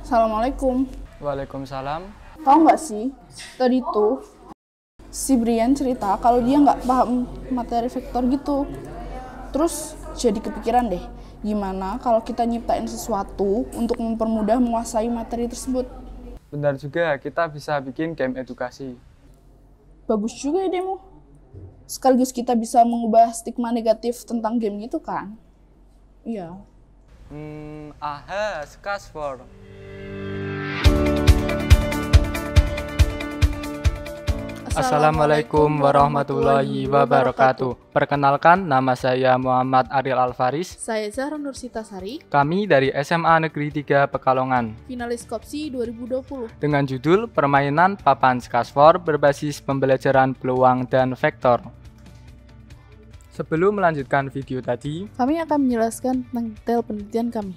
Assalamualaikum. Waalaikumsalam. Tahu nggak sih, tadi tuh si Brian cerita kalau dia nggak paham materi vektor gitu. Terus jadi kepikiran deh, gimana kalau kita nyiptain sesuatu untuk mempermudah menguasai materi tersebut. Benar juga, kita bisa bikin game edukasi. Bagus juga idemu. Sekaligus kita bisa mengubah stigma negatif tentang game gitu kan. Iya. Skasfor. Assalamualaikum warahmatullahi wabarakatuh. Perkenalkan, nama saya Muhammad Ariel Alfaris. Saya Zahra Nursitasari. Kami dari SMA Negeri 3 Pekalongan. Finalis Kopsi 2020. Dengan judul Permainan Papan Skasfor berbasis pembelajaran peluang dan vektor. Sebelum melanjutkan video tadi, kami akan menjelaskan tentang detail penelitian kami.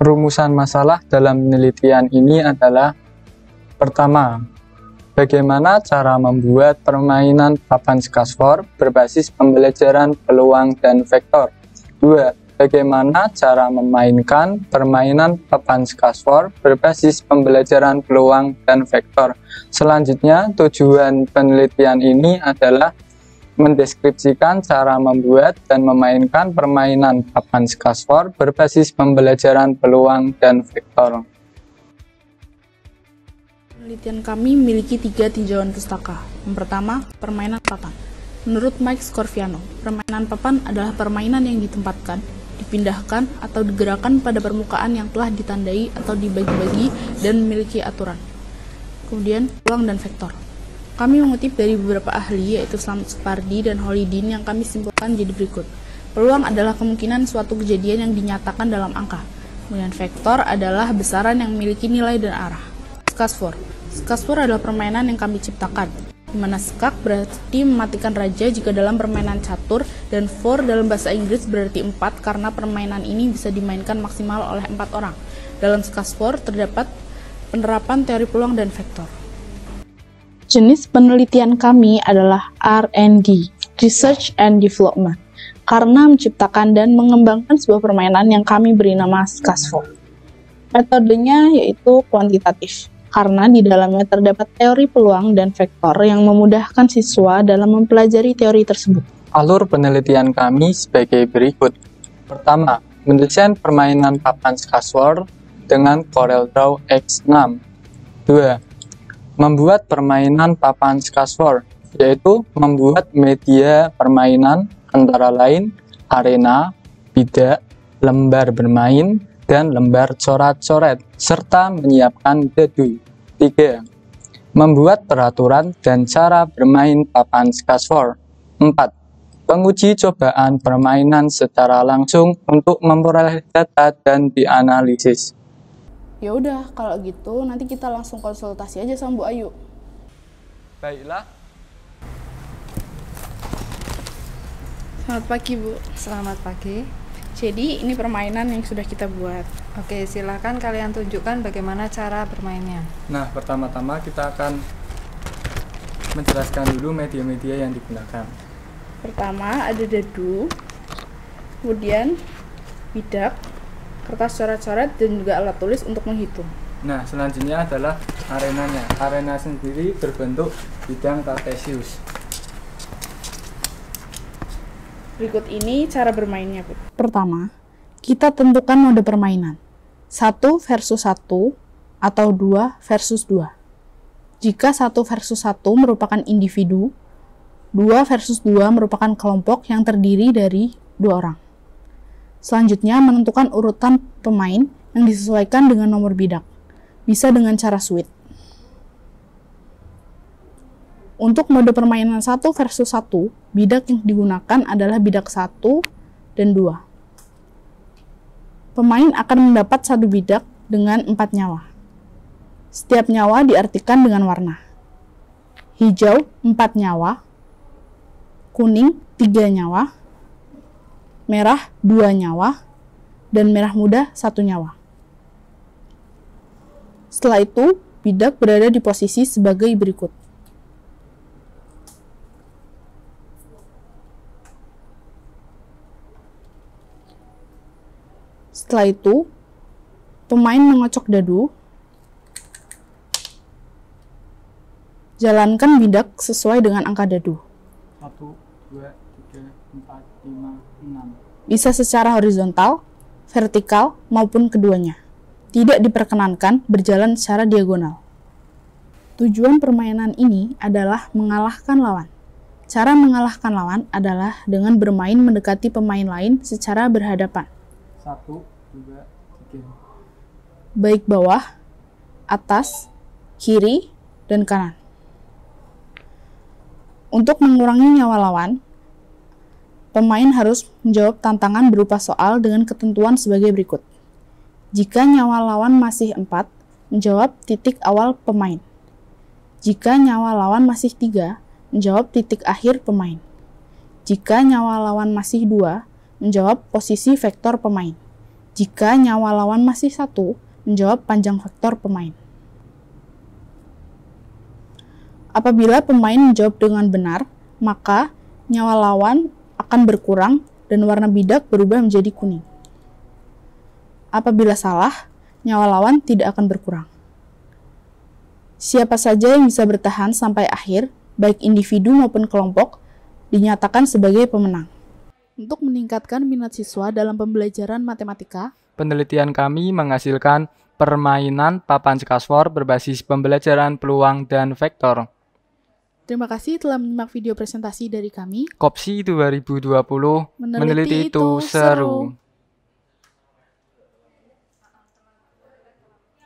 rumusan masalah dalam penelitian ini adalah: pertama, bagaimana cara membuat permainan papan skasfor berbasis pembelajaran peluang dan vektor. 2. Bagaimana cara memainkan permainan papan skasfor berbasis pembelajaran peluang dan vektor. Selanjutnya, tujuan penelitian ini adalah mendeskripsikan cara membuat dan memainkan permainan papan skasfor berbasis pembelajaran peluang dan vektor. Penelitian kami memiliki 3 tinjauan pustaka. Yang pertama, permainan papan. Menurut Mike Scorfiano, permainan papan adalah permainan yang ditempatkan, dipindahkan, atau digerakkan pada permukaan yang telah ditandai atau dibagi-bagi dan memiliki aturan. Kemudian, peluang dan vektor. Kami mengutip dari beberapa ahli, yaitu Slamet Supardi dan Holidin, yang kami simpulkan jadi berikut. Peluang adalah kemungkinan suatu kejadian yang dinyatakan dalam angka. Kemudian vektor adalah besaran yang memiliki nilai dan arah. Skasfor. Skasfor adalah permainan yang kami ciptakan, di mana skak berarti mematikan raja jika dalam permainan catur, dan for dalam bahasa Inggris berarti 4 karena permainan ini bisa dimainkan maksimal oleh 4 orang. Dalam skasfor terdapat penerapan teori peluang dan vektor. Jenis penelitian kami adalah R&D, Research and Development, karena menciptakan dan mengembangkan sebuah permainan yang kami beri nama skasfor. Metodenya yaitu kuantitatif, karena di dalamnya terdapat teori peluang dan vektor yang memudahkan siswa dalam mempelajari teori tersebut. Alur penelitian kami sebagai berikut. Pertama, mendesain permainan papan skasfor dengan CorelDRAW X6. 2. Membuat permainan papan skasfor, yaitu membuat media permainan antara lain arena, bidak, lembar bermain, dan lembar coret-coret, serta menyiapkan dadu. 3. Membuat peraturan dan cara bermain papan skasfor. 4. Penguji cobaan permainan secara langsung untuk memperoleh data dan dianalisis. Ya udah, kalau gitu nanti kita langsung konsultasi aja sama Bu Ayu. Baiklah. Selamat pagi, Bu. Selamat pagi. Jadi ini permainan yang sudah kita buat. Oke, silakan kalian tunjukkan bagaimana cara bermainnya. Nah, pertama-tama kita akan menjelaskan dulu media-media yang digunakan. Pertama ada dadu, kemudian bidak, kertas coret-coret, dan juga alat tulis untuk menghitung. Nah, selanjutnya adalah arenanya. Arena sendiri berbentuk bidang kartesius. Berikut ini cara bermainnya, Bu. Pertama, kita tentukan mode permainan. 1 versus 1 atau 2 versus 2. Jika 1 versus 1 merupakan individu, 2 versus 2 merupakan kelompok yang terdiri dari 2 orang. Selanjutnya, menentukan urutan pemain yang disesuaikan dengan nomor bidak. Bisa dengan cara switch. Untuk mode permainan 1 versus 1, bidak yang digunakan adalah bidak 1 dan 2. Pemain akan mendapat 1 bidak dengan 4 nyawa. Setiap nyawa diartikan dengan warna. Hijau 4 nyawa, kuning 3 nyawa, merah 2 nyawa, dan merah muda 1 nyawa. Setelah itu, bidak berada di posisi sebagai berikut. Setelah itu, Pemain mengocok dadu. Jalankan bidak sesuai dengan angka dadu. 1, 2, 3, 4, 5, 6. Bisa secara horizontal, vertikal, maupun keduanya. Tidak diperkenankan berjalan secara diagonal. Tujuan permainan ini adalah mengalahkan lawan. Cara mengalahkan lawan adalah dengan bermain mendekati pemain lain secara berhadapan. 1, 2, 3. Baik bawah, atas, kiri, dan kanan. Untuk mengurangi nyawa lawan, pemain harus menjawab tantangan berupa soal dengan ketentuan sebagai berikut. Jika nyawa lawan masih 4, menjawab titik awal pemain. Jika nyawa lawan masih 3, menjawab titik akhir pemain. Jika nyawa lawan masih 2, menjawab posisi vektor pemain. Jika nyawa lawan masih 1, menjawab panjang vektor pemain. Apabila pemain menjawab dengan benar, maka nyawa lawan akan berkurang dan warna bidak berubah menjadi kuning. Apabila salah, nyawa lawan tidak akan berkurang. Siapa saja yang bisa bertahan sampai akhir, baik individu maupun kelompok, dinyatakan sebagai pemenang. Untuk meningkatkan minat siswa dalam pembelajaran matematika, Penelitian kami menghasilkan permainan papan skasfor berbasis pembelajaran peluang dan vektor. terima kasih telah menyimak video presentasi dari kami. Kopsi 2020, meneliti itu seru.